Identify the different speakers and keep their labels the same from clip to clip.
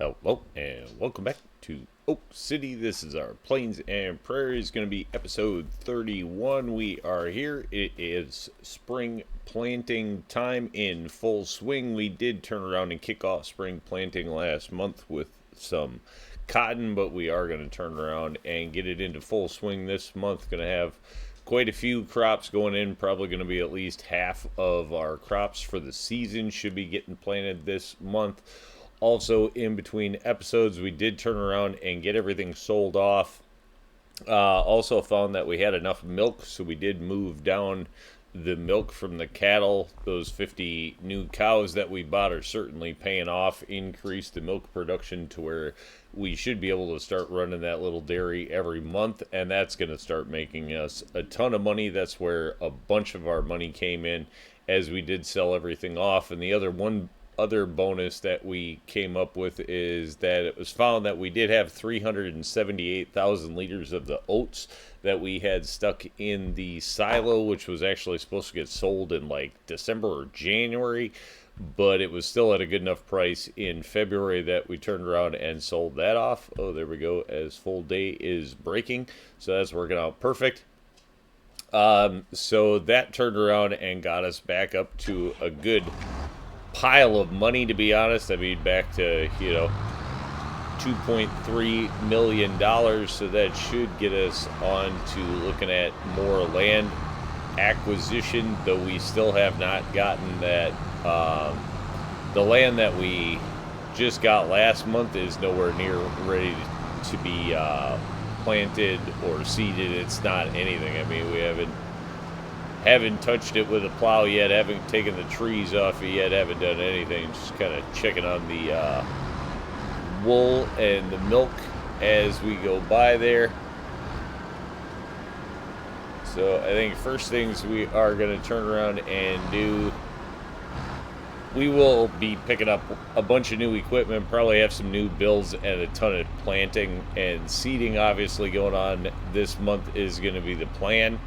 Speaker 1: Hello and welcome back to Oak City. This is our Plains and Prairies, going to be episode 31. We are here. It is spring planting time in full swing. We did turn around and kick off spring planting last month with some cotton, but we are going to turn around and get it into full swing this month. Going to have quite a few crops going in, probably going to be at least half of our crops for the season should be getting planted this month. Also, in between episodes, we did turn around and get everything sold off. Also found that we had enough milk, so we did move down the milk from the cattle. Those 50 new cows that we bought are certainly paying off, increased the milk production to where we should be able to start running that little dairy every month, and that's going to start making us a ton of money. That's where a bunch of our money came in, as we did sell everything off. And the other bonus that we came up with is that it was found that we did have 378,000 liters of the oats that we had stuck in the silo, which was actually supposed to get sold in like December or January, but it was still at a good enough price in February that we turned around and sold that off. Oh, there we go, as full day is breaking, so that's working out perfect. So that turned around and got us back up to a good pile of money, to be honest. I mean, back to, $2.3 million, so that should get us on to looking at more land acquisition, though we still have not gotten that. The land that we just got last month is nowhere near ready to be planted or seeded. It's not anything. I mean, we haven't touched it with a plow yet, haven't taken the trees off it yet, haven't done anything, just kind of checking on the wool and the milk as we go by there. So I think first things we are going to turn around and do, we will be picking up a bunch of new equipment, probably have some new builds and a ton of planting and seeding obviously going on this month is going to be the plan.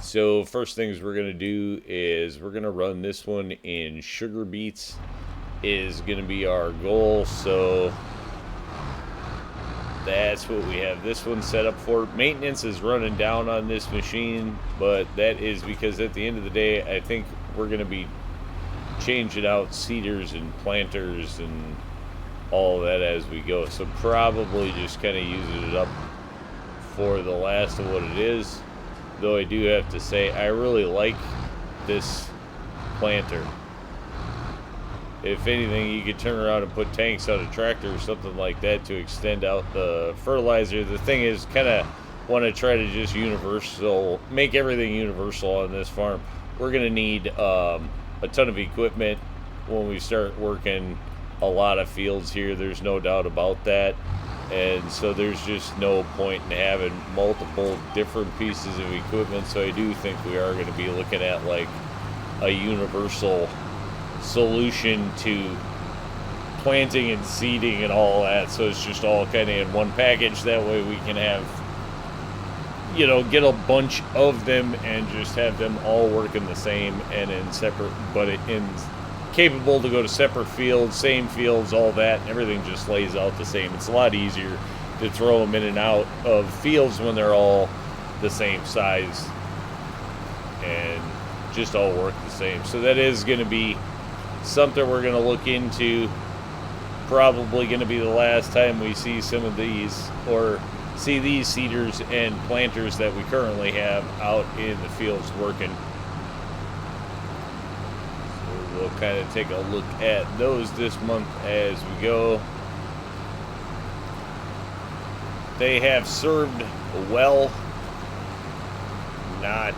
Speaker 1: So first things we're going to do is we're going to run this one in sugar beets is going to be our goal. So that's what we have this one set up for. Maintenance is running down on this machine, but that is because at the end of the day, I think we're going to be changing out seeders and planters and all of that as we go. So probably just kind of using it up for the last of what it is. Though I do have to say, I really like this planter. If anything, you could turn around and put tanks on a tractor or something like that to extend out the fertilizer. The thing is, kind of want to try to just make everything universal on this farm. We're going to need a ton of equipment when we start working a lot of fields here. There's no doubt about that. And so there's just no point in having multiple different pieces of equipment. So I do think we are going to be looking at like a universal solution to planting and seeding and all that. So it's just all kind of in one package. That way we can have, get a bunch of them and just have them all working the same and in separate, but capable to go to separate fields, same fields, all that, and everything just lays out the same. It's a lot easier to throw them in and out of fields when they're all the same size and just all work the same. So that is going to be something we're going to look into. Probably going to be the last time we see some of these or see these seeders and planters that we currently have out in the fields working. We'll kind of take a look at those this month as we go. They have served well. Not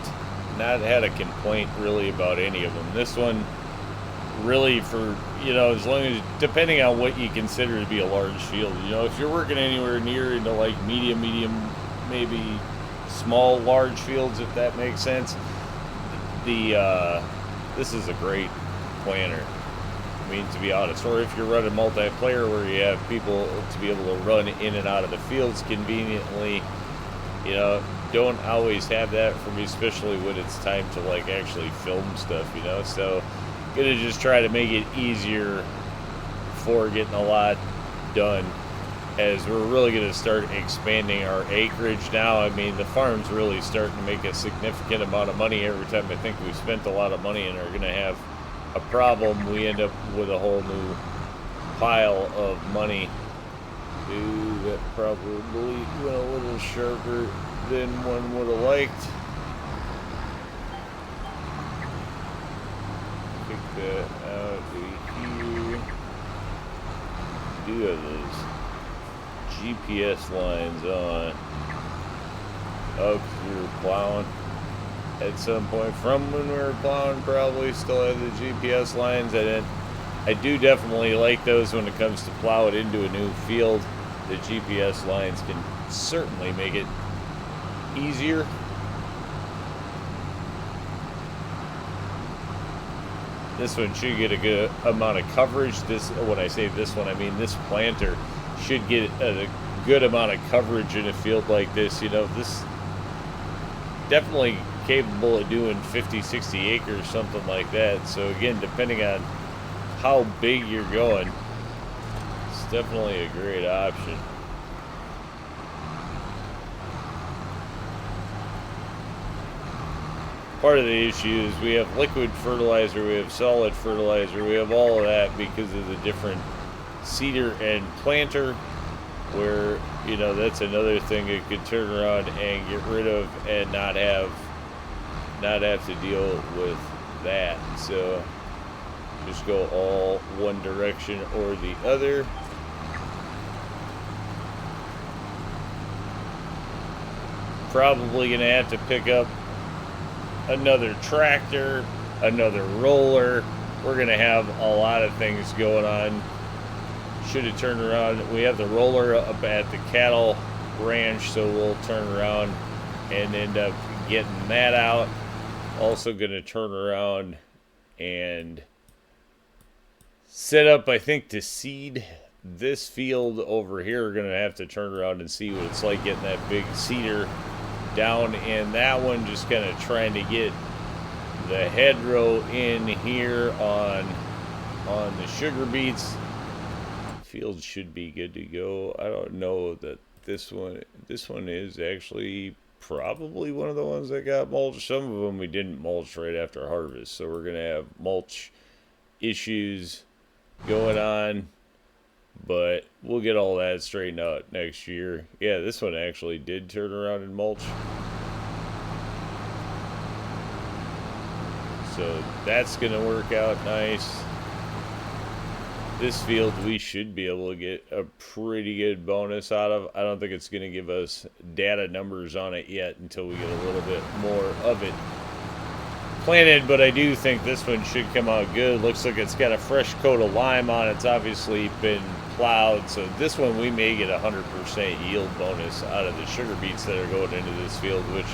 Speaker 1: had a complaint really about any of them. This one really for, as long as, depending on what you consider to be a large field, if you're working anywhere near into like medium, maybe small, large fields, if that makes sense, this is a great planter. I mean, to be honest, or if you're running multiplayer where you have people to be able to run in and out of the fields conveniently, don't always have that for me, especially when it's time to like actually film stuff, so gonna just try to make it easier for getting a lot done, as we're really going to start expanding our acreage now. I mean, the farm's really starting to make a significant amount of money. Every time I think we've spent a lot of money and are going to have a problem, we end up with a whole new pile of money. Ooh, that probably went a little sharper than one would have liked. Pick that out of here. Do have those GPS lines on. Oh, 'cause we were plowing at some point. From when we were plowing, probably still have the GPS lines. I do definitely like those when it comes to plow it into a new field. The GPS lines can certainly make it easier. This one should get a good amount of coverage. When I say this one, I mean this planter should get a good amount of coverage in a field like this. You know, this definitely capable of doing 50, 60 acres, something like that. So again, depending on how big you're going, it's definitely a great option. Part of the issue is we have liquid fertilizer, we have solid fertilizer, we have all of that because of the different seeder and planter, where, you know, that's another thing it could turn around and get rid of and not have to deal with that. So just go all one direction or the other. Probably gonna have to pick up another tractor, another roller. We're gonna have a lot of things going on. Should have turned around. We have the roller up at the cattle ranch, so we'll turn around and end up getting that out. Also gonna turn around and set up, I think, to seed this field over here. We're gonna have to turn around and see what it's like getting that big seeder down in that one. Just kind of trying to get the hedgerow in here on the sugar beets. Field should be good to go. I don't know that this one is actually probably one of the ones that got mulched. Some of them we didn't mulch right after harvest, so we're gonna have mulch issues going on, but we'll get all that straightened out next year. Yeah, this one actually did turn around and mulch, so that's gonna work out nice. This field we should be able to get a pretty good bonus out of. I don't think it's going to give us data numbers on it yet until we get a little bit more of it planted, but I do think this one should come out good. Looks like it's got a fresh coat of lime on it. It's obviously been plowed, so this one we may get 100% yield bonus out of the sugar beets that are going into this field, which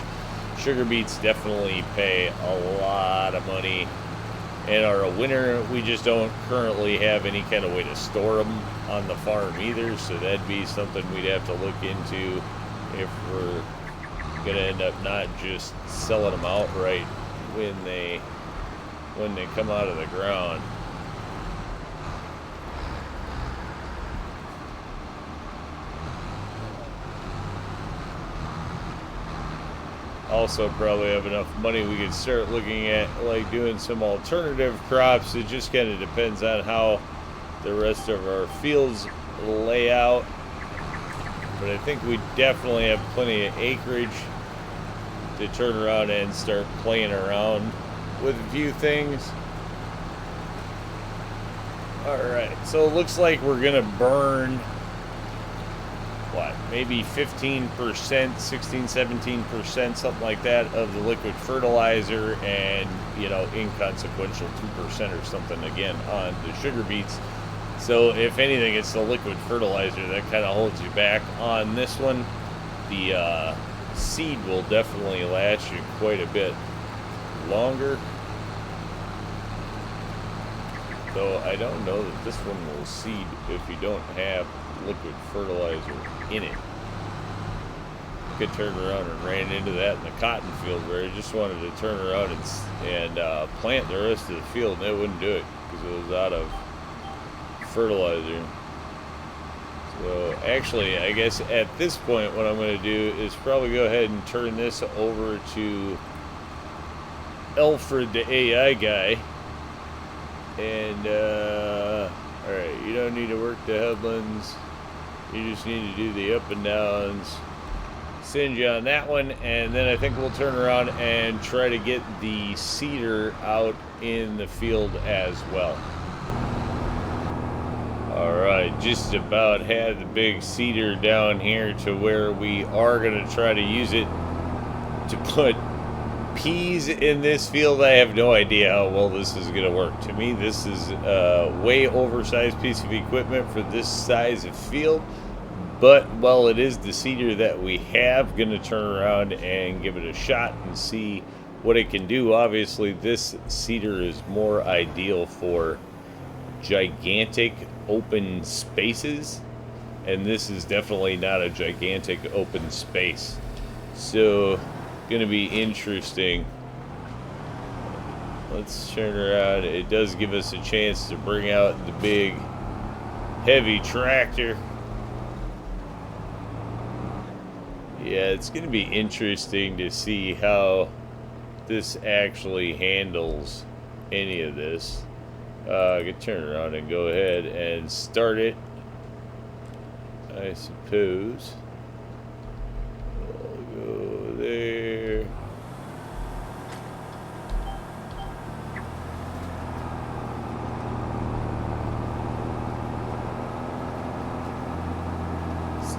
Speaker 1: sugar beets definitely pay a lot of money and are a winner. We just don't currently have any kind of way to store them on the farm either, so that'd be something we'd have to look into if we're gonna end up not just selling them outright when they come out of the ground. Also probably have enough money we could start looking at like doing some alternative crops. It just kind of depends on how the rest of our fields lay out, but I think we definitely have plenty of acreage to turn around and start playing around with a few things. Alright, so it looks like we're gonna burn what, maybe 15%, 16, 17%, something like that, of the liquid fertilizer, and, you know, inconsequential 2% or something again on the sugar beets. So if anything, it's the liquid fertilizer that kind of holds you back on this one. The seed will definitely last you quite a bit longer, though I don't know that this one will seed if you don't have liquid fertilizer in it. Could turn around and ran into that in the cotton field where I just wanted to turn around and plant the rest of the field, and it wouldn't do it because it was out of fertilizer. So actually, I guess at this point what I'm going to do is probably go ahead and turn this over to Alfred, the AI guy. And, alright, you don't need to work the headlands. You just need to do the up and downs. Send you on that one, and then I think we'll turn around and try to get the seeder out in the field as well. Alright, just about had the big seeder down here to where we are going to try to use it to put peas in this field. I have no idea how well this is going to work. To me, this is a way oversized piece of equipment for this size of field. But while it is the seeder that we have, going to turn around and give it a shot and see what it can do. Obviously, this seeder is more ideal for gigantic open spaces, and this is definitely not a gigantic open space. So, going to be interesting. Let's turn around. It does give us a chance to bring out the big, heavy tractor. Yeah, it's going to be interesting to see how this actually handles any of this. I could turn around and go ahead and start it, I suppose. I'll go there.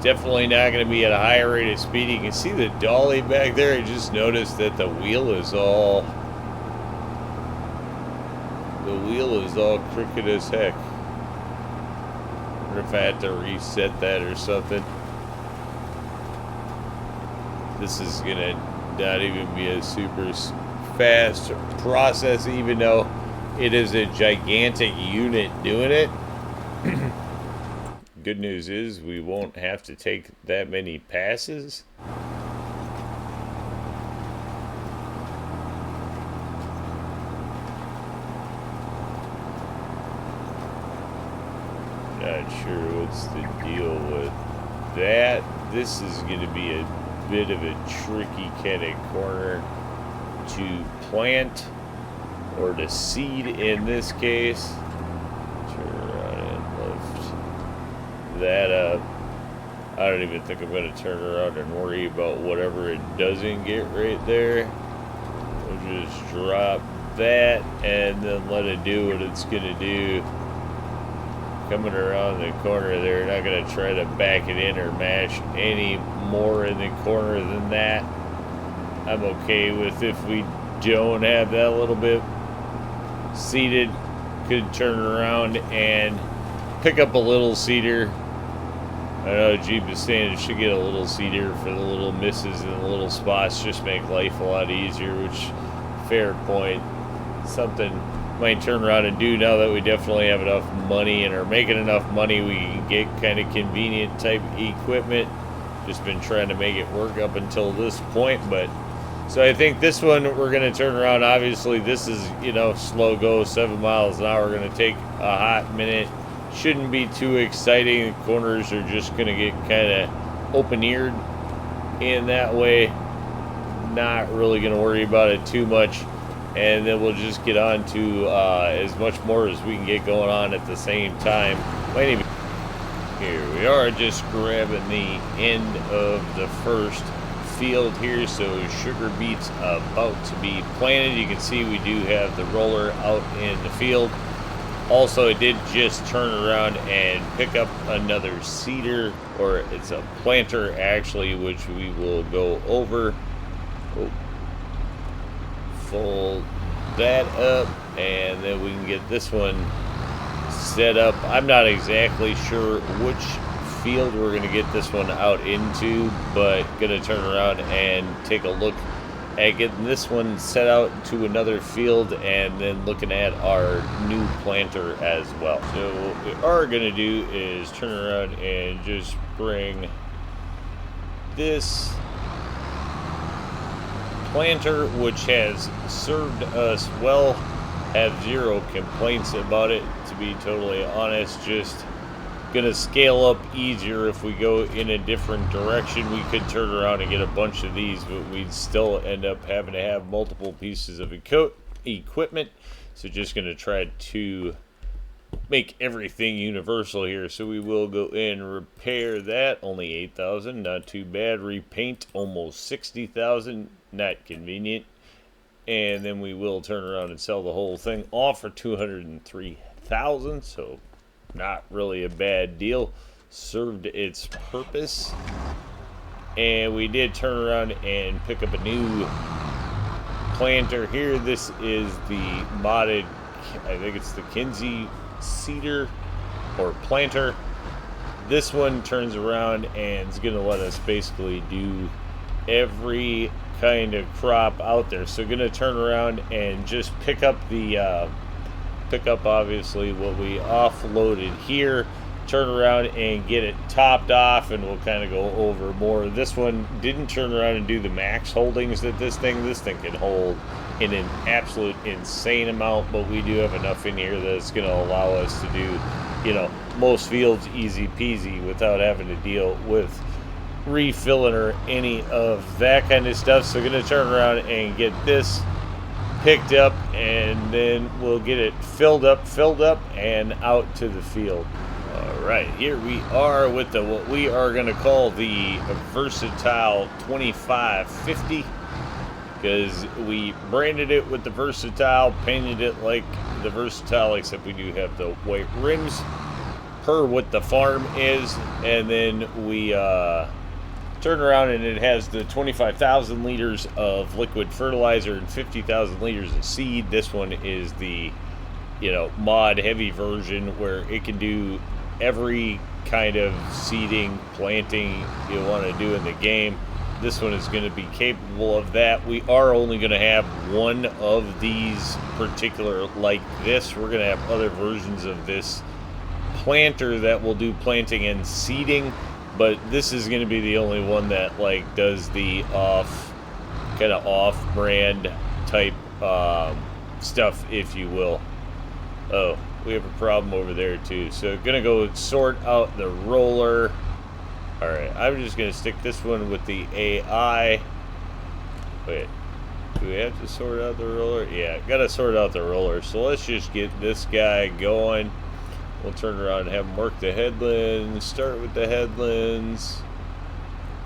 Speaker 1: Definitely not going to be at a high rate of speed. You can see the dolly back there. I just noticed that the wheel is all crooked as heck. I wonder if I had to reset that or something. This is going to not even be a super fast process, even though it is a gigantic unit doing it. Good news is we won't have to take that many passes. Not sure what's the deal with that. This is going to be a bit of a tricky kind of corner to plant or to seed in this case. That up. I don't even think I'm going to turn around and worry about whatever it doesn't get right there. We'll just drop that and then let it do what it's going to do. Coming around the corner there, not going to try to back it in or mash any more in the corner than that. I'm okay with if we don't have that a little bit seated. Could turn around and pick up a little seeder. I know Jeep is saying it should get a little seeder for the little misses and the little spots, just make life a lot easier, which, fair point. Something might turn around and do now that we definitely have enough money and are making enough money. We can get kind of convenient type equipment. Just been trying to make it work up until this point, but so I think this one we're going to turn around. Obviously, this is, slow go, 7 miles an hour. We're going to take a hot minute. Shouldn't be too exciting. The corners are just going to get kind of open-eared in that way. Not really going to worry about it too much. And then we'll just get on to as much more as we can get going on at the same time. Here we are, just grabbing the end of the first field here. So sugar beets about to be planted. You can see we do have the roller out in the field. Also, I did just turn around and pick up another seeder, or it's a planter actually, which we will go over. Fold that up, and then we can get this one set up. I'm not exactly sure which field we're going to get this one out into, but going to turn around and take a look at getting this one set out to another field, and then looking at our new planter as well. So what we are going to do is turn around and just bring this planter, which has served us well, have zero complaints about it, to be totally honest. Just gonna scale up easier if we go in a different direction. We could turn around and get a bunch of these, but we'd still end up having to have multiple pieces of equipment. So just gonna try to make everything universal here. So we will go in and repair that. Only 8,000, not too bad. Repaint almost 60,000, not convenient. And then we will turn around and sell the whole thing off for 203,000. So not really a bad deal. Served its purpose. And we did turn around and pick up a new planter here. This is the modded, I think it's the Kinsey seeder or planter. This one turns around and is going to let us basically do every kind of crop out there. So going to turn around and just pick up the obviously what we offloaded here, turn around and get it topped off, and we'll kind of go over more. This one didn't turn around and do the max holdings that this thing can hold in an absolute insane amount, but we do have enough in here that it's going to allow us to do, you know, most fields easy peasy without having to deal with refilling or any of that kind of stuff. So going to turn around and get this picked up, and then we'll get it filled up and out to the field. All right, here we are with the what we are going to call the Versatile 2550, because we branded it with the Versatile, painted it like the Versatile, except we do have the white rims per what the farm is. And then we turn around and it has the 25,000 liters of liquid fertilizer and 50,000 liters of seed. This one is the, you know, mod heavy version where it can do every kind of seeding, planting you want to do in the game. This one is going to be capable of that. We are only going to have one of these particular like this. We're going to have other versions of this planter that will do planting and seeding, but this is going to be the only one that like does the off-brand type stuff, if you will. Oh, we have a problem over there too. So gonna go sort out the roller. All right, I'm just gonna stick this one with the AI. Wait, do we have to sort out the roller? Yeah, gotta sort out the roller. So let's just get this guy going. We'll turn around and have him work the headlands. Start with the headlands.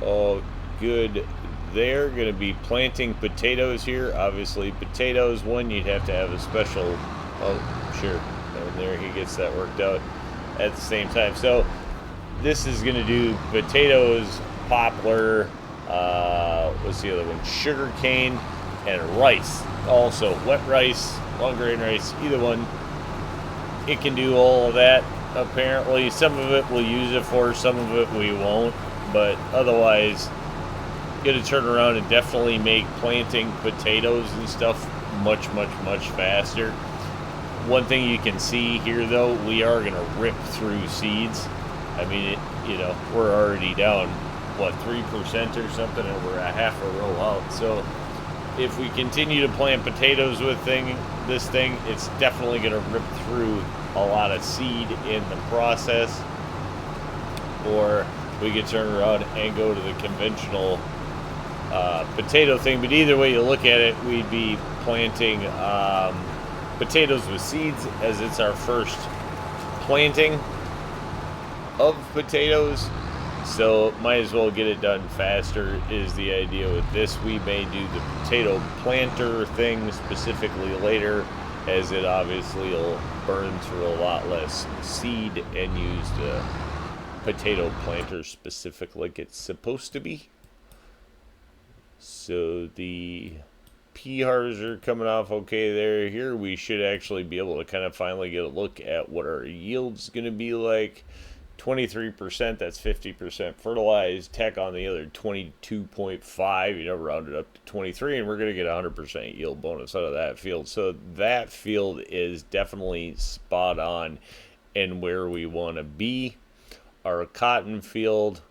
Speaker 1: All good. They're going to be planting potatoes here. Obviously, potatoes, one, you'd have to have a special... Oh, sure. And there he gets that worked out at the same time. So, this is going to do potatoes, poplar, what's the other one? Sugar cane, and rice. Also, wet rice, long grain rice, either one. It can do all of that, apparently. Some of it we'll use it for, some of it we won't. But otherwise, going to turn around and definitely make planting potatoes and stuff much faster. One thing you can see here, though, we are going to rip through seeds. I mean, you know, we're already down, what, 3% or something, and we're a half a row out. So if we continue to plant potatoes with this thing, it's definitely going to rip through a lot of seed in the process. Or we could turn around and go to the conventional potato thing. But either way you look at it, we'd be planting potatoes with seeds, as it's our first planting of potatoes. So might as well get it done faster is the idea with this. We may do the potato planter thing specifically later, as it obviously will burn through a lot less seed and use the potato planter specific like it's supposed to be. So the PRs are coming off okay there. Here we should actually be able to kind of finally get a look at what our yield's going to be like. 23%, that's 50% fertilized. Tech on the other 22.5, you know, rounded up to 23, and we're going to get 100% yield bonus out of that field. So that field is definitely spot on and where we want to be. Our cotton field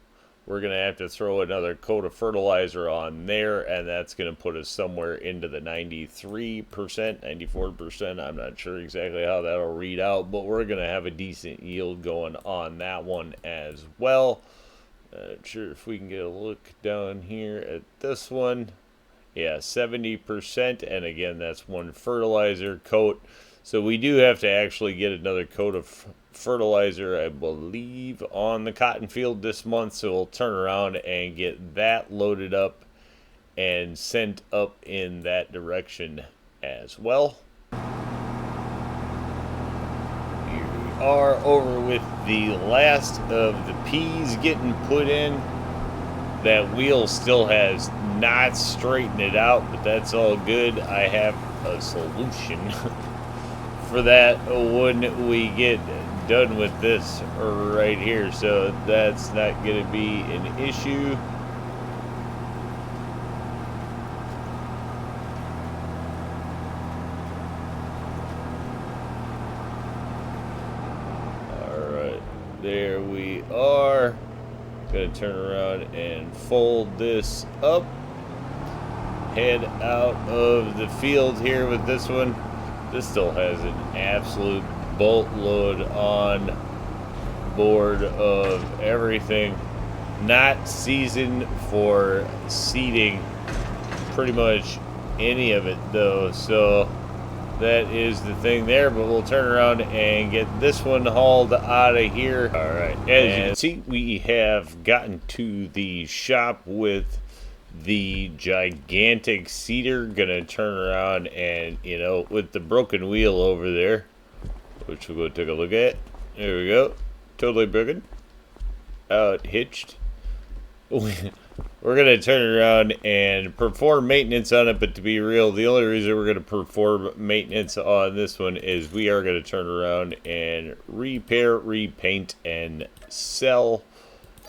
Speaker 1: we're going to have to throw another coat of fertilizer on there, and that's going to put us somewhere into the 93%, 94%. I'm not sure exactly how that'll read out, but we're going to have a decent yield going on that one as well. Not sure if we can get a look down here at this one. Yeah, 70%, and again, that's one fertilizer coat. So we do have to actually get another coat of fertilizer, I believe, on the cotton field this month. So we'll turn around and get that loaded up and sent up in that direction as well. Here we are over with the last of the peas getting put in. That wheel still has not straightened it out, but that's all good. I have a solution for that when we get done with this right here, so that's not going to be an issue. Alright, there we are. Gonna turn around and fold this up, head out of the field here with this one. This still has an absolute boatload on board of everything, not seasoned for seeding pretty much any of it though, so that is the thing there. But we'll turn around and get this one hauled out of here. All right, as you can see, we have gotten to the shop with the gigantic seeder. Gonna turn around and, you know, with the broken wheel over there, which we'll go take a look at. There we go, totally broken, out hitched. We're going to turn around and perform maintenance on it, but to be real, the only reason we're going to perform maintenance on this one is we are going to turn around and repair, repaint, and sell.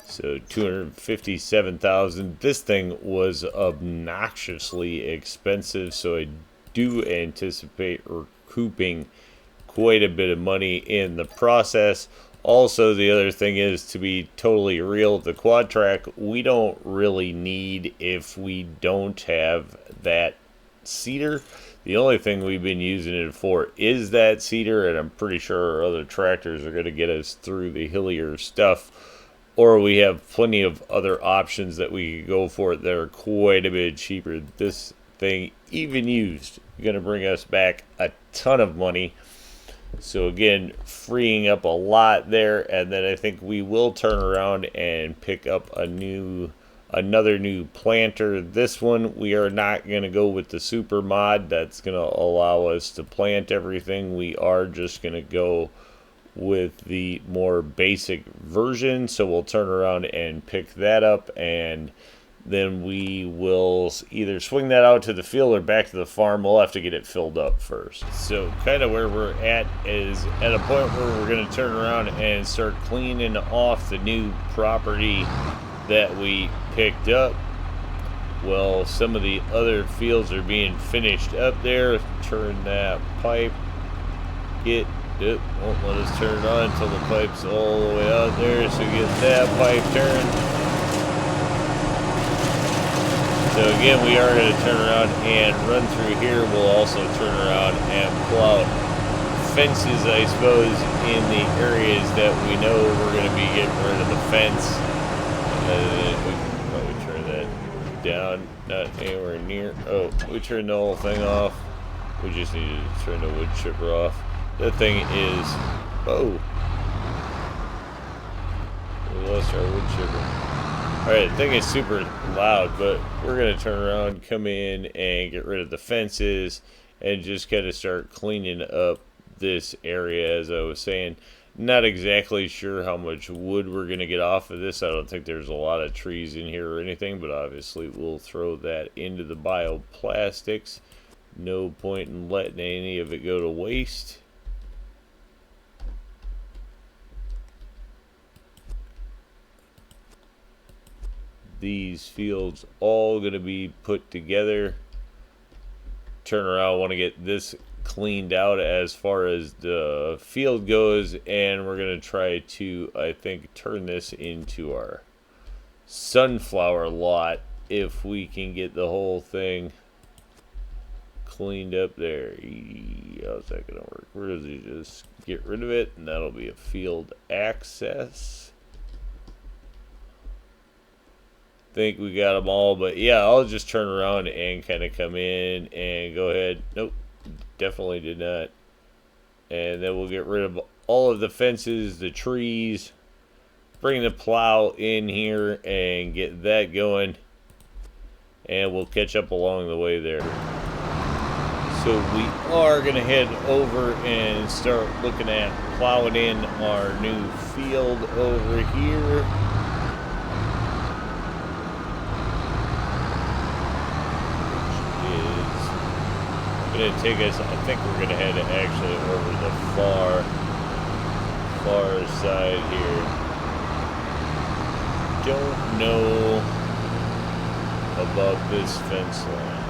Speaker 1: So $257,000. This thing was obnoxiously expensive, so I do anticipate recouping quite a bit of money in the process. Also, the other thing is, to be totally real, the quad track we don't really need if we don't have that seeder. The only thing we've been using it for is that seeder, and I'm pretty sure our other tractors are going to get us through the hillier stuff. Or we have plenty of other options that we could go for that are quite a bit cheaper. This thing, even used, is going to bring us back a ton of money. So again, freeing up a lot there, and then I think we will turn around and pick up another new planter. This one, we are not going to go with the super mod. That's going to allow us to plant everything. We are just going to go with the more basic version. So we'll turn around and pick that up, and then we will either swing that out to the field or back to the farm. We'll have to get it filled up first. So kind of where we're at is at a point where we're going to turn around and start cleaning off the new property that we picked up. Well, some of the other fields are being finished up there. Turn that pipe. It won't let us turn it on until the pipe's all the way out there. So get that pipe turned. So again, we are going to turn around and run through here. We'll also turn around and pull out fences, I suppose, in the areas that we know we're going to be getting rid of the fence. We can probably turn that down, not anywhere near. Oh, we turned the whole thing off. We just needed to turn the wood chipper off. That thing is, oh, we lost our wood chipper. Alright, the thing is super loud, but we're going to turn around, come in, and get rid of the fences, and just kind of start cleaning up this area, as I was saying. Not exactly sure how much wood we're going to get off of this. I don't think there's a lot of trees in here or anything, but obviously we'll throw that into the bioplastics. No point in letting any of it go to waste. These fields all going to be put together. Turn around, I want to get this cleaned out as far as the field goes, and we're going to try to, I think, turn this into our sunflower lot if we can get the whole thing cleaned up there. How's that gonna work? We're gonna just get rid of it, and that'll be a field access. Think we got them all, but yeah, I'll just turn around and kind of come in and go ahead. Nope, definitely did not. And then we'll get rid of all of the fences, the trees, bring the plow in here and get that going, and we'll catch up along the way there. So we are going to head over and start looking at plowing in our new field over here. Going to take us, I think we're going to head actually over the far side here. Don't know about this fence line.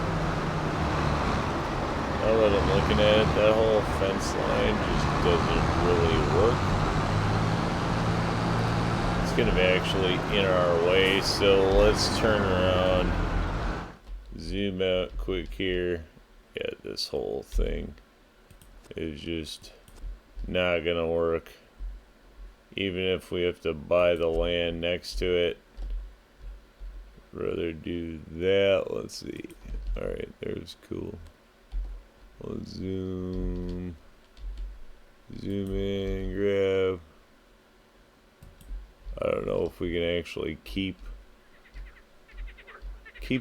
Speaker 1: Now that I'm looking at it, that whole fence line just doesn't really work. It's going to be actually in our way, so let's turn around, zoom out quick here. Yeah, this whole thing is just not gonna work. Even if we have to buy the land next to it, rather do that. Let's see. Alright, there's cool. Let's zoom in, grab. I don't know if we can actually keep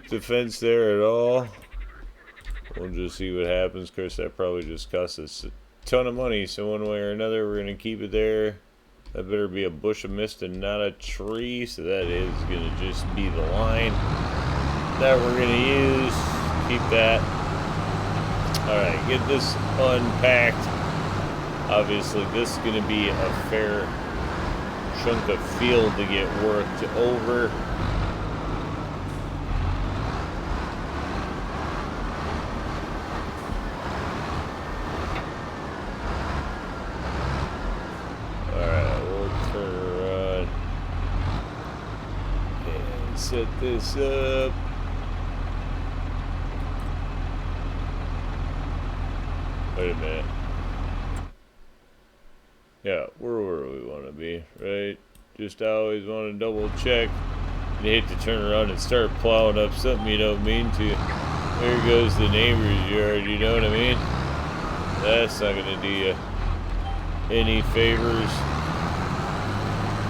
Speaker 1: the fence there at all. We'll just see what happens. Of course, that probably just cost us a ton of money, so one way or another, we're going to keep it there. That better be a bush of mist and not a tree, so that is going to just be the line that we're going to use. Keep that. Alright, get this unpacked. Obviously, this is going to be a fair chunk of field to get worked over. Set this up. Wait a minute. Yeah, where we want to be, right? Just always want to double check. You hate to turn around and start plowing up something you don't mean to. There goes the neighbor's yard, you know what I mean? That's not going to do you any favors.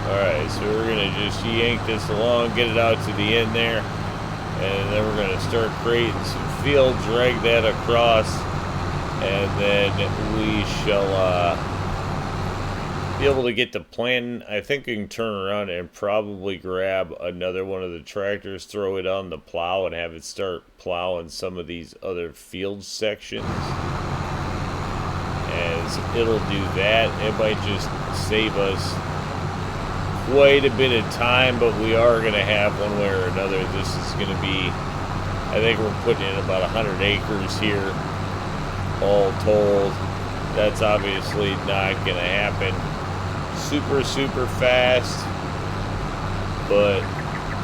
Speaker 1: Alright, so we're going to just yank this along, get it out to the end there, and then we're going to start creating some field, drag that across, and then we shall be able to get to planting. I think we can turn around and probably grab another one of the tractors, throw it on the plow, and have it start plowing some of these other field sections. As it'll do that, it might just save us quite a bit of time, but we are going to have one way or another. This is going to be, I think we're putting in about 100 acres here, all told. That's obviously not going to happen super fast, but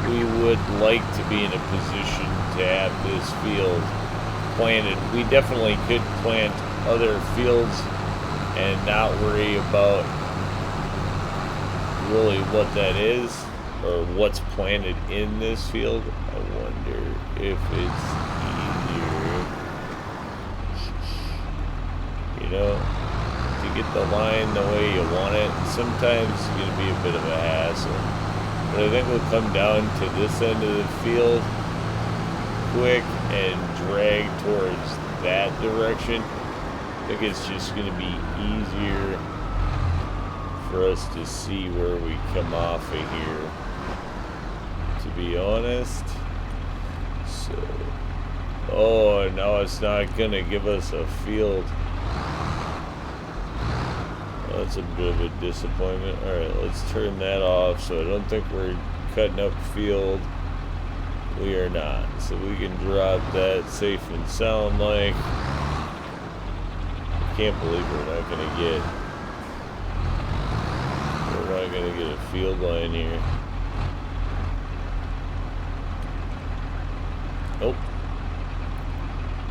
Speaker 1: we would like to be in a position to have this field planted. We definitely could plant other fields and not worry about really what that is or what's planted in this field. I wonder if it's easier, you know, to get the line the way you want it. Sometimes it's going to be a bit of a hassle, but I think we'll come down to this end of the field quick and drag towards that direction. I think it's just going to be easier for us to see where we come off of here, to be honest. So, oh, now it's not gonna give us a field. Well, that's a bit of a disappointment. Alright, let's turn that off, so I don't think we're cutting up field. We are not, so we can drop that safe and sound. Like, I can't believe we're not gonna get a field line here. Nope.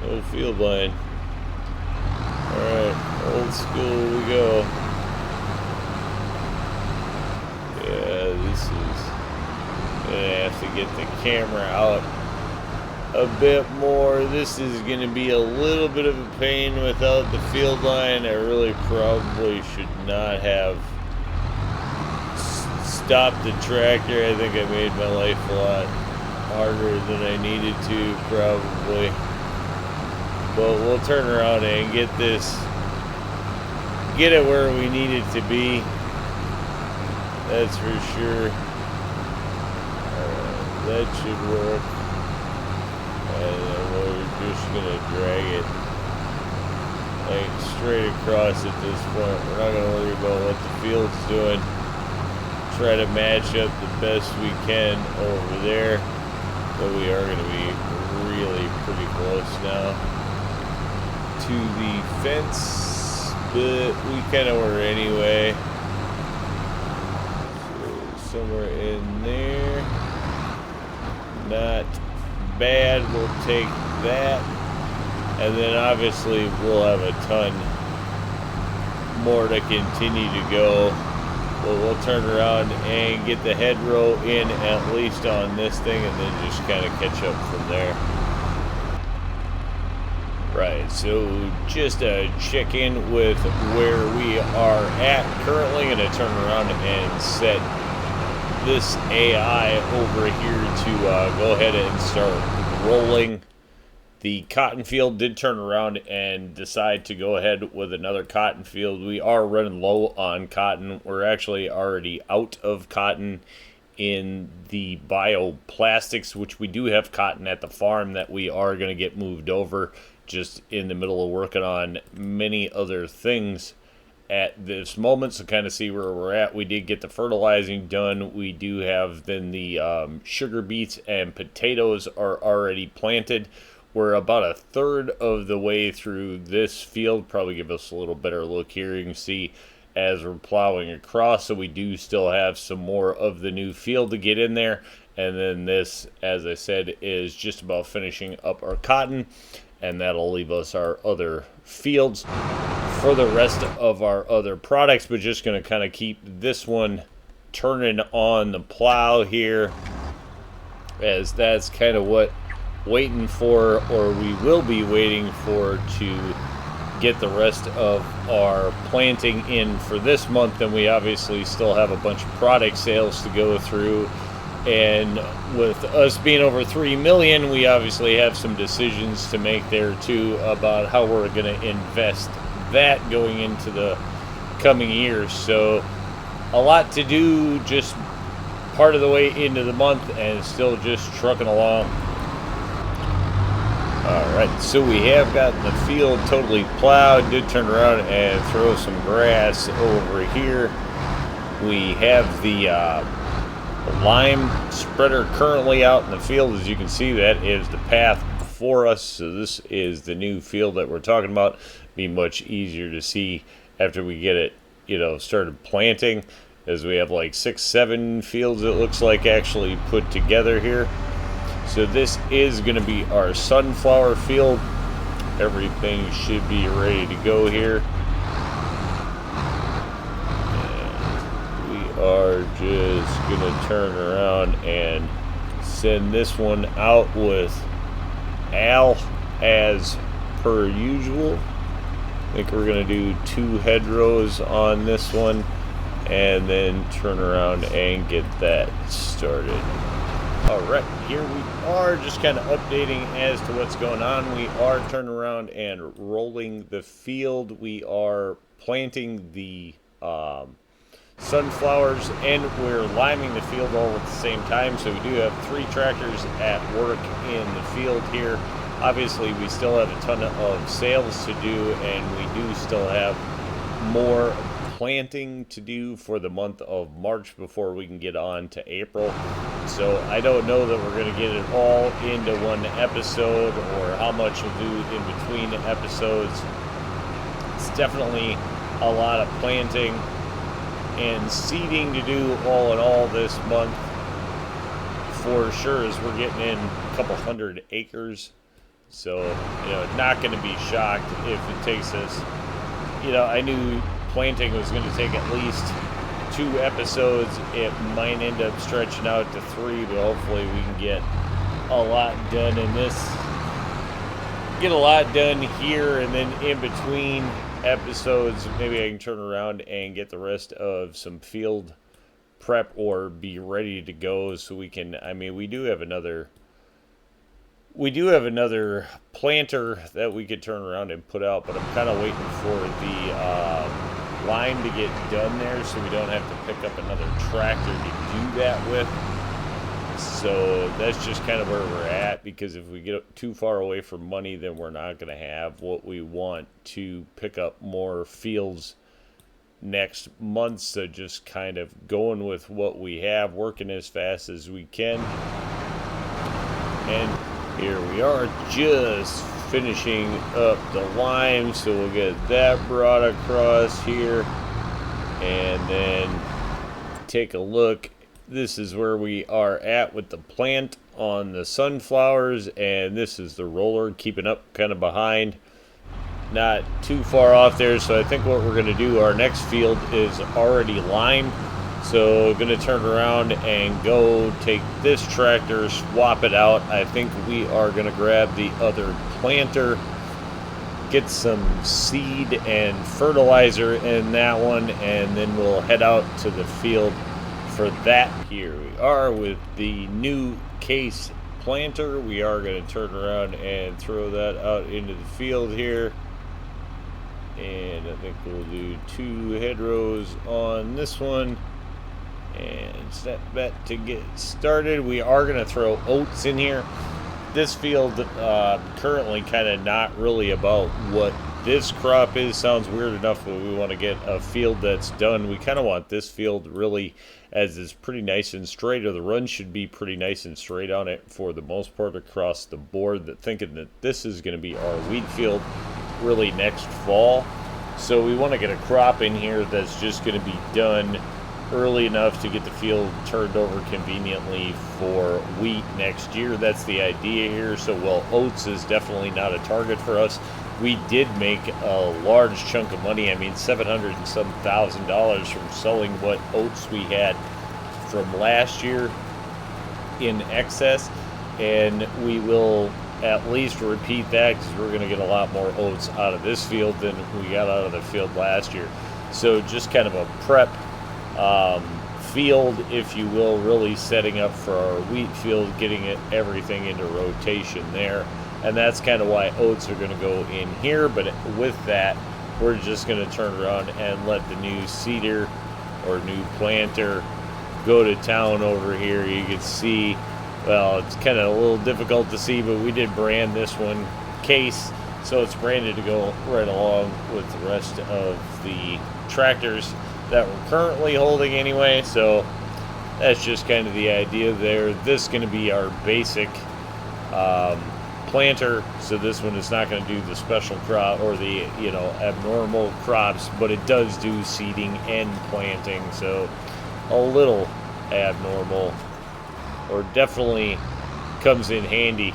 Speaker 1: No field line. Alright, old school we go. Yeah, this is gonna have to get the camera out a bit more. This is gonna be a little bit of a pain without the field line. I really probably should not have stopped the tractor. I think I made my life a lot harder than I needed to, probably. But we'll turn around and get it where we need it to be. That's for sure. That should work. And then we're just gonna drag it like straight across at this point. We're not gonna worry about what the field's doing. Try to match up the best we can over there. But we are gonna be really pretty close now to the fence, but we kind of were anyway. So somewhere in there, not bad. We'll take that, and then obviously we'll have a ton more to continue to go. But we'll turn around and get the head row in at least on this thing, and then just kind of catch up from there. Right, so just a check in with where we are at. Currently going to turn around and set this AI over here to go ahead and start rolling. The cotton field did turn around and decide to go ahead with another cotton field. We are running low on cotton. We're actually already out of cotton in the bioplastics, which we do have cotton at the farm that we are going to get moved over. Just in the middle of working on many other things at this moment, so kind of see where we're at. We did get the fertilizing done. We do have then the sugar beets and potatoes are already planted. We're about a third of the way through this field. Probably give us a little better look here. You can see as we're plowing across, so we do still have some more of the new field to get in there. And then this, as I said, is just about finishing up our cotton, and that'll leave us our other fields for the rest of our other products. But just going to kind of keep this one turning on the plow here, as that's kind of what waiting for, or we will be waiting for, to get the rest of our planting in for this month. And we obviously still have a bunch of product sales to go through, and with us being over 3 million, we obviously have some decisions to make there too about how we're going to invest that going into the coming years. So a lot to do, just part of the way into the month and still just trucking along. Alright, so we have gotten the field totally plowed. Did turn around and throw some grass over here. We have the lime spreader currently out in the field. As you can see, that is the path before us. So this is the new field that we're talking about. Be much easier to see after we get it, started planting, as we have like 6-7 fields, it looks like, actually put together here. So this is going to be our sunflower field. Everything should be ready to go here. And we are just going to turn around and send this one out with Al as per usual. I think we're going to do 2 hedgerows on this one, and then turn around and get that started. Alright, here we are, just kind of updating as to what's going on. We are turning around and rolling the field. We are planting the sunflowers, and we're liming the field all at the same time. So we do have 3 tractors at work in the field here. Obviously, we still have a ton of sales to do, and we do still have more planting to do for the month of March before we can get on to April. So I don't know that we're going to get it all into one episode, or how much we'll do in between episodes. It's definitely a lot of planting and seeding to do all in all this month for sure is we're getting in a couple hundred acres. So, not going to be shocked if it takes us, I knew planting was going to take at least 2 episodes. It might end up stretching out to 3, but hopefully we can get a lot done in this. Get a lot done here, and then in between episodes, maybe I can turn around and get the rest of some field prep or be ready to go so we can, we do have another planter that we could turn around and put out, but I'm kind of waiting for the line to get done there so we don't have to pick up another tractor to do that with. So that's just kind of where we're at, because if we get too far away from money, then we're not going to have what we want to pick up more fields next month. So just kind of going with what we have, working as fast as we can. And here we are, just finishing up the lime, so we'll get that brought across here, and then take a look. This is where we are at with the plant on the sunflowers, and this is the roller keeping up kind of behind, not too far off there. So I think what we're going to do, our next field is already limed, so we're going to turn around and go take this tractor, swap it out. I think we are going to grab the other planter, get some seed and fertilizer in that one, and then we'll head out to the field for that. Here we are with the new case planter. We are going to turn around and throw that out into the field here, and I think we'll do 2 hedgerows on this one and step back to get started. We are going to throw oats in here. This field currently kind of not really about what this crop is. Sounds weird enough, but we want to get a field that's done. We kind of want this field really as is pretty nice and straight, or the run should be pretty nice and straight on it for the most part across the board. That thinking that this is going to be our wheat field really next fall. So we want to get a crop in here that's just going to be done early enough to get the field turned over conveniently for wheat next year. That's the idea here. So while oats is definitely not a target for us, we did make a large chunk of money. $700 and some thousand from selling what oats we had from last year in excess, and we will at least repeat that because we're going to get a lot more oats out of this field than we got out of the field last year. So just kind of a prep field, if you will, really setting up for our wheat field, getting everything into rotation there. And that's kind of why oats are going to go in here. But with that, we're just going to turn around and let the new seeder or new planter go to town over here. You can see, well, it's kind of a little difficult to see, but we did brand this one case, so it's branded to go right along with the rest of the tractors that we're currently holding anyway. So that's just kind of the idea there. This is going to be our basic planter, so this one is not going to do the special crop or the abnormal crops, but it does do seeding and planting, so a little abnormal, or definitely comes in handy,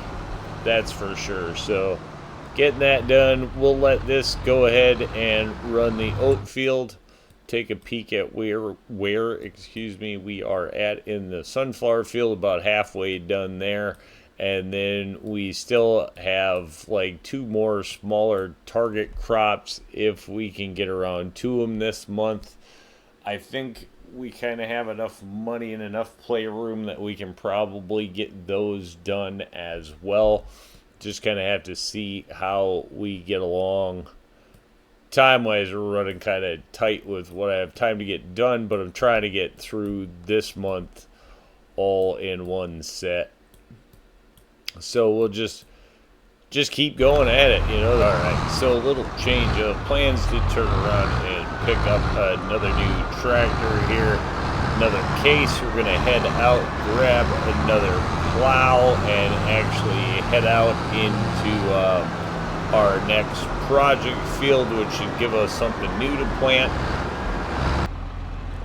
Speaker 1: that's for sure. So getting that done, we'll let this go ahead and run the oat field, take a peek at where we are at in the sunflower field, about halfway done there. And then we still have like 2 more smaller target crops if we can get around to them this month. I think we kind of have enough money and enough playroom that we can probably get those done as well. Just kind of have to see how we get along. Time-wise, we're running kind of tight with what I have time to get done, but I'm trying to get through this month all in one set. So we'll just keep going at it, All right, so a little change of plans to turn around and pick up another new tractor here, another case. We're going to head out, grab another plow, and actually head out into our next project field, which should give us something new to plant.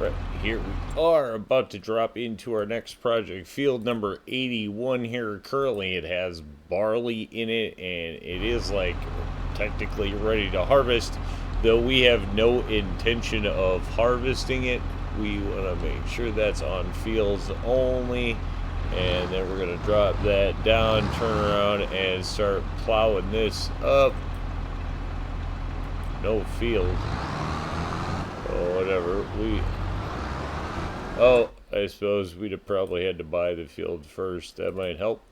Speaker 1: Right here we are about to drop into our next project, field number 81 here. Currently it has barley in it, and it is like technically ready to harvest, though we have no intention of harvesting it. We want to make sure that's on fields only, and then we're going to drop that down, turn around, and start plowing this up. No field. Oh, whatever. Oh, I suppose we'd have probably had to buy the field first. That might help.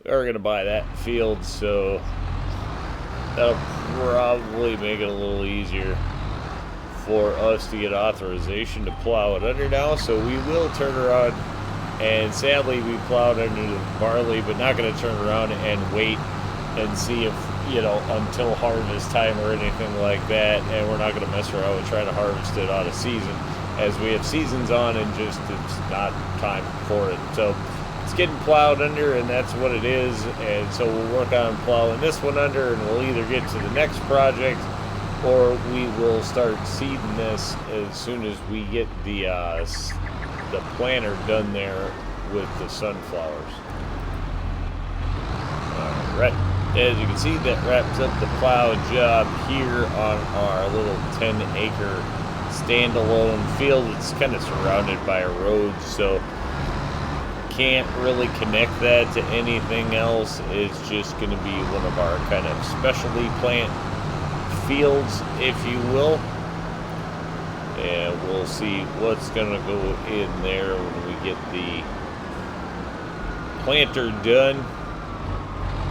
Speaker 1: We are going to buy that field, so that'll probably make it a little easier for us to get authorization to plow it under now. So we will turn around, and sadly we plowed under the barley, but not going to turn around and wait and see if, you know, until harvest time or anything like that. And we're not going to mess around with trying to harvest it out of season, as we have seasons on and just it's not time for it. So it's getting plowed under, and that's what it is. And so we'll work on plowing this one under, and we'll either get to the next project or we will start seeding this as soon as we get the planter done there with the sunflowers. All right. As you can see, that wraps up the plow job here on our little 10-acre standalone field. It's kind of surrounded by a road, so can't really connect that to anything else. It's just going to be one of our kind of specialty plant fields, if you will. And we'll see what's going to go in there when we get the planter done.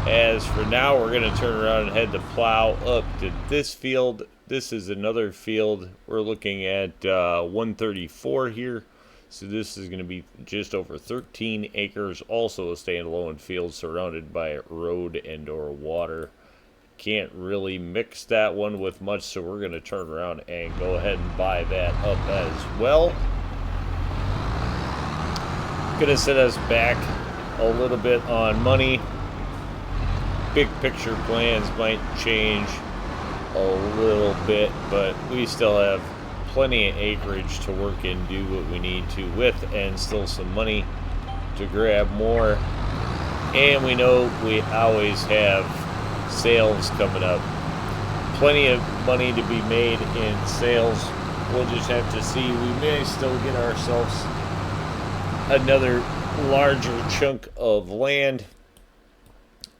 Speaker 1: As for now, we're going to turn around and head to plow up to this field. This is another field. We're looking at 134 here. So this is going to be just over 13 acres. Also a standalone field surrounded by road and or water. Can't really mix that one with much, so we're going to turn around and go ahead and buy that up as well. Going to set us back a little bit on money. Big picture plans might change a little bit, but we still have plenty of acreage to work and do what we need to with, and still some money to grab more. And we know we always have sales coming up. Plenty of money to be made in sales. We'll just have to see. We may still get ourselves another larger chunk of land,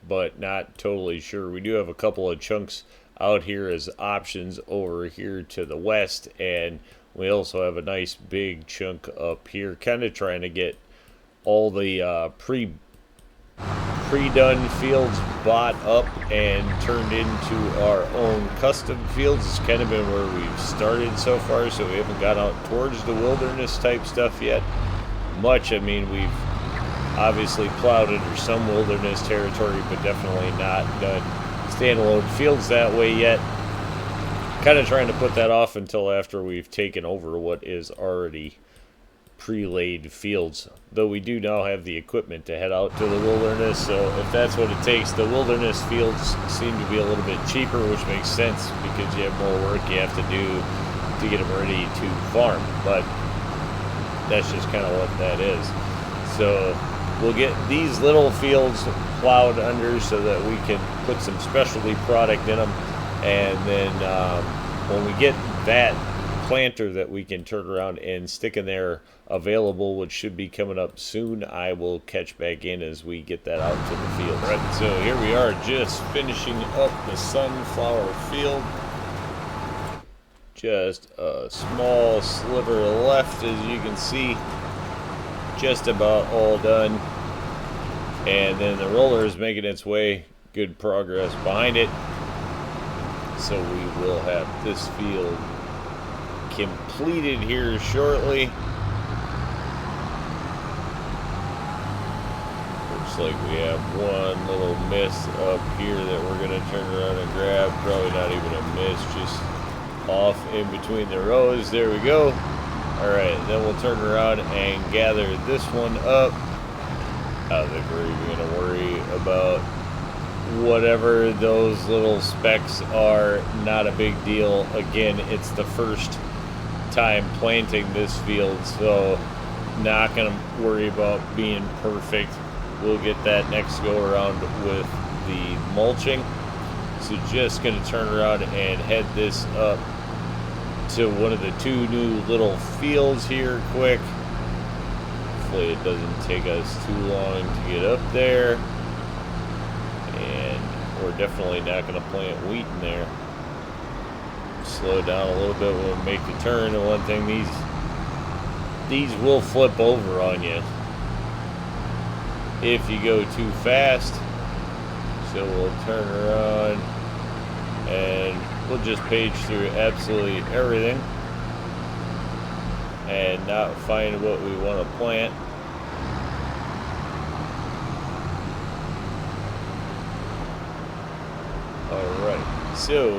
Speaker 1: but not totally sure. We do have a couple of chunks out here as options over here to the west, and we also have a nice big chunk up here, kind of trying to get all the pre-done fields bought up and turned into our own custom fields. It's kind of been where we've started so far, so we haven't got out towards the wilderness type stuff yet much. I mean, we've obviously plowed under some wilderness territory, but definitely not done standalone fields that way yet. Kind of trying to put that off until after we've taken over what is already pre-laid fields, though we do now have the equipment to head out to the wilderness. So if that's what it takes, the wilderness fields seem to be a little bit cheaper, which makes sense because you have more work you have to do to get them ready to farm. But that's just kind of what that is. So we'll get these little fields plowed under so that we can put some specialty product in them, and then when we get that planter that we can turn around and stick in there available, which should be coming up soon, I will catch back in as we get that out to the field. All right, so here we are just finishing up the sunflower field. Just a small sliver left, as you can see. Just about all done. And then the roller is making its way, good progress behind it. So we will have this field completed here shortly. Looks like we have one little miss up here that we're going to turn around and grab. Probably not even a miss, just off in between the rows. There we go. Alright, then we'll turn around and gather this one up. I don't think we're even going to worry about whatever those little specks are. Not a big deal. Again, it's the first time planting this field, so not going to worry about being perfect. We'll get that next go around with the mulching. So just going to turn around and head this up to one of the two new little fields here quick. Hopefully it doesn't take us too long to get up there. And we're definitely not going to plant wheat in there. Slow down a little bit when we make the turn. And one thing, these will flip over on you if you go too fast. So we'll turn around and we'll just page through absolutely everything and not find what we want to plant. Alright, so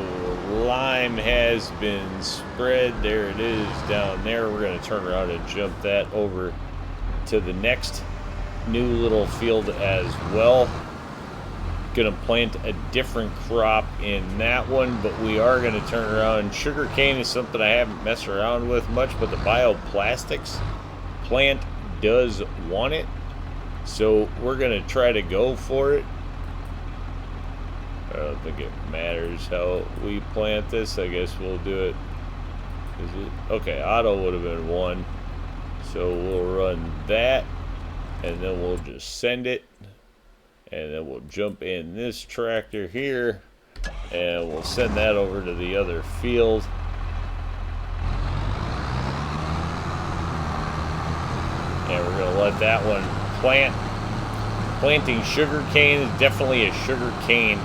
Speaker 1: lime has been spread. There it is down there. We're going to turn around and jump that over to the next new little field as well. Going to plant a different crop in that one, but we are going to turn around. Sugar cane is something I haven't messed around with much, but the bioplastics plant does want it, so we're going to try to go for it. I don't think it matters how we plant this. I guess we'll do it. Is it okay? Auto would have been one, so we'll run that and then we'll just send it. And then we'll jump in this tractor here and we'll send that over to the other field. And we're going to let that one plant. Planting sugar cane is definitely a sugar cane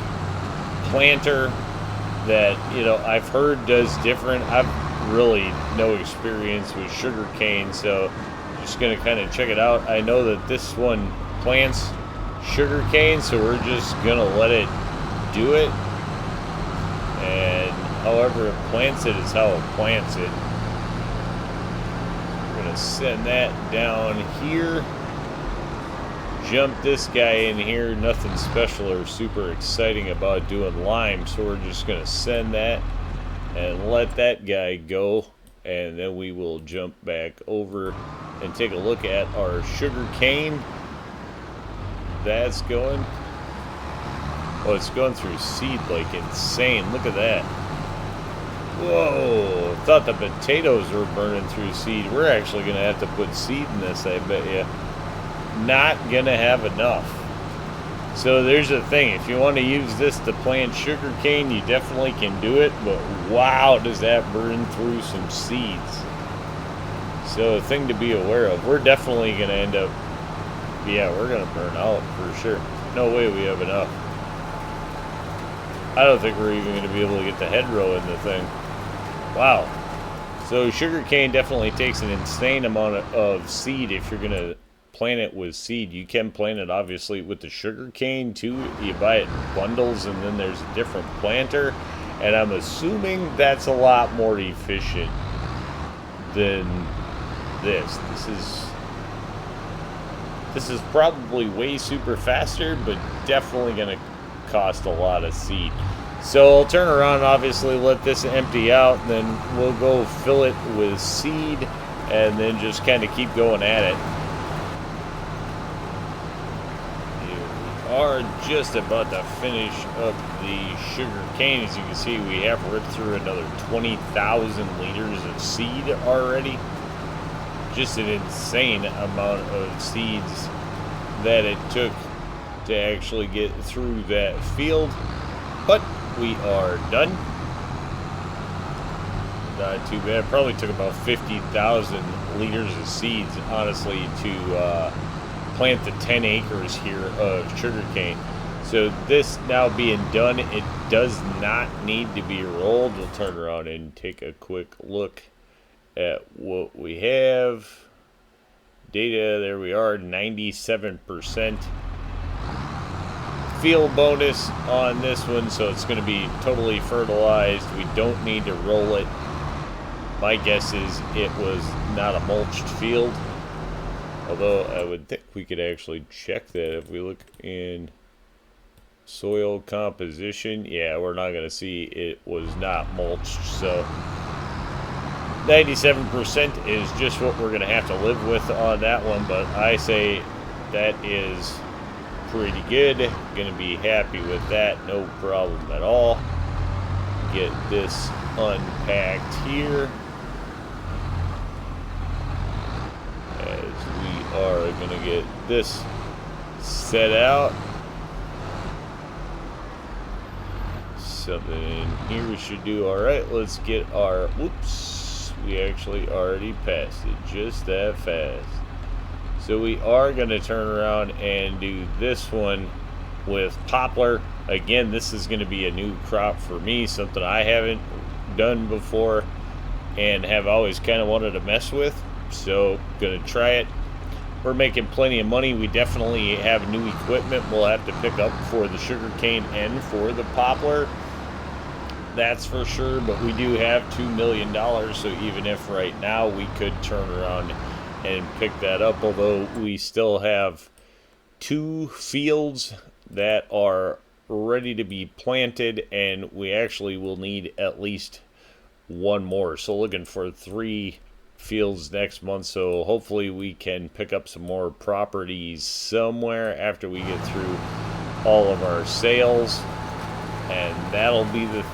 Speaker 1: planter that, you know, I've heard does different. I've really no experience with sugar cane, so just going to kind of check it out. I know that this one plants sugar cane, so we're just gonna let it do it, and however it plants it is how it plants it. We're gonna send that down here, jump this guy in here. Nothing special or super exciting about doing lime, so we're just gonna send that and let that guy go, and then we will jump back over and take a look at our sugar cane. That's going. Oh, it's going through seed like insane. Look at that. Whoa. Thought the potatoes were burning through seed. We're actually going to have to put seed in this, I bet you. Not going to have enough. So there's the thing. If you want to use this to plant sugar cane, you definitely can do it. But wow, does that burn through some seeds. So a thing to be aware of. We're definitely going to end up. Yeah, we're going to burn out for sure. No way we have enough. I don't think we're even going to be able to get the hedgerow in the thing. Wow. So sugarcane definitely takes an insane amount of seed if you're going to plant it with seed. You can plant it obviously with the sugarcane too. You buy it in bundles and then there's a different planter. And I'm assuming that's a lot more efficient than this. This is probably way super faster, but definitely going to cost a lot of seed. So I'll turn around, obviously let this empty out, and then we'll go fill it with seed, and then just kind of keep going at it. We are just about to finish up the sugar cane. As you can see, we have ripped through another 20,000 liters of seed already. Just an insane amount of seeds that it took to actually get through that field, but we are done. Not too bad. Probably took about 50,000 liters of seeds, honestly, to plant the 10 acres here of sugarcane. So this now being done, it does not need to be rolled. We'll turn around and take a quick look at what we have. Data, there we are, 97% field bonus on this one, so it's going to be totally fertilized. We don't need to roll it. My guess is it was not a mulched field, although I would think we could actually check that if we look in soil composition. Yeah, we're not going to see it was not mulched, so 97% is just what we're going to have to live with on that one, but I say that is pretty good. Going to be happy with that, no problem at all. Get this unpacked here, as we are going to get this set out. Something in here should do all right. Let's get our, whoops, we actually already passed it just that fast. So we are going to turn around and do this one with poplar. Again, this is going to be a new crop for me, something I haven't done before and have always kind of wanted to mess with. So going to try it. We're making plenty of money. We definitely have new equipment we'll have to pick up for the sugarcane and for the poplar. That's for sure, but we do have $2 million, so even if right now we could turn around and pick that up, although we still have 2 fields that are ready to be planted, and we actually will need at least 1 more. So looking for 3 fields next month, so hopefully we can pick up some more properties somewhere after we get through all of our sales, and that'll be the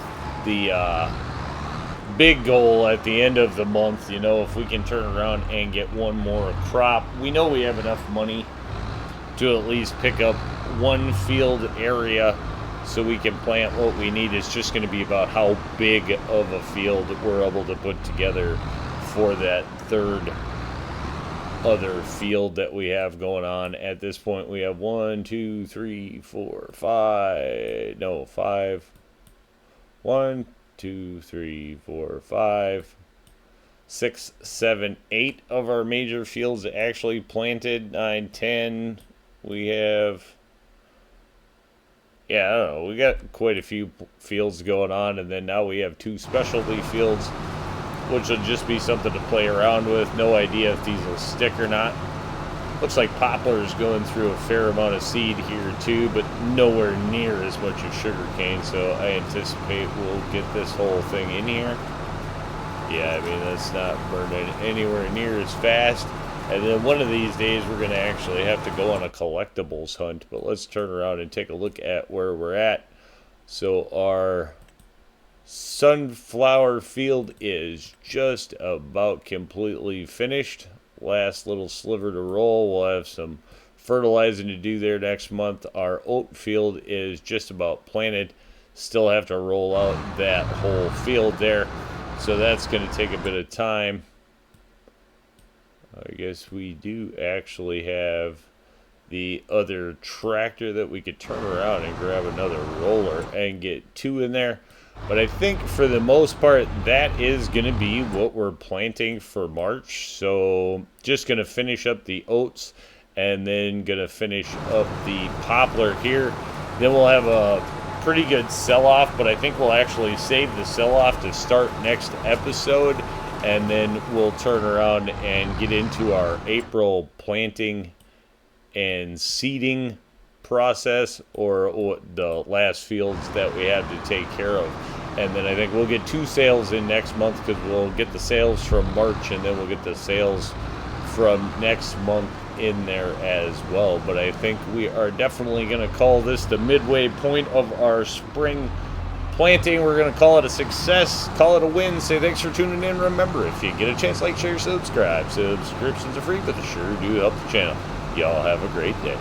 Speaker 1: big goal at the end of the month. You know, if we can turn around and get 1 more crop, we know we have enough money to at least pick up 1 field area so we can plant what we need. It's just going to be about how big of a field we're able to put together for that 3rd other field that we have going on. At this point we have 1, 2, 3, 4, 5, no, 5. 1, 2, 3, 4, 5, 6, 7, 8 of our major fields actually planted. 9, 10. We have, yeah, I don't know. We got quite a few fields going on, and then now we have 2 specialty fields, which will just be something to play around with. No idea if these will stick or not. Looks like poplar is going through a fair amount of seed here too, but nowhere near as much as sugarcane, so I anticipate we'll get this whole thing in here. Yeah, I mean, that's not burning anywhere near as fast. And then one of these days we're going to actually have to go on a collectibles hunt, but let's turn around and take a look at where we're at. So our sunflower field is just about completely finished. Last little sliver to roll. We'll have some fertilizing to do there next month. Our oat field is just about planted. Still have to roll out that whole field there, so that's going to take a bit of time. I guess we do actually have the other tractor that we could turn around and grab another roller and get 2 in there. But I think for the most part, that is going to be what we're planting for March. So just going to finish up the oats and then going to finish up the poplar here. Then we'll have a pretty good sell-off, but I think we'll actually save the sell-off to start next episode. And then we'll turn around and get into our April planting and seeding process, or the last fields that we have to take care of. And then I think we'll get 2 sales in next month, because we'll get the sales from March and then we'll get the sales from next month in there as well. But I think we are definitely going to call this the midway point of our spring planting. We're going to call it a success, call it a win, say thanks for tuning in. Remember, if you get a chance, like, share, subscribe. Subscriptions are free, but they sure do help the channel. Y'all have a great day.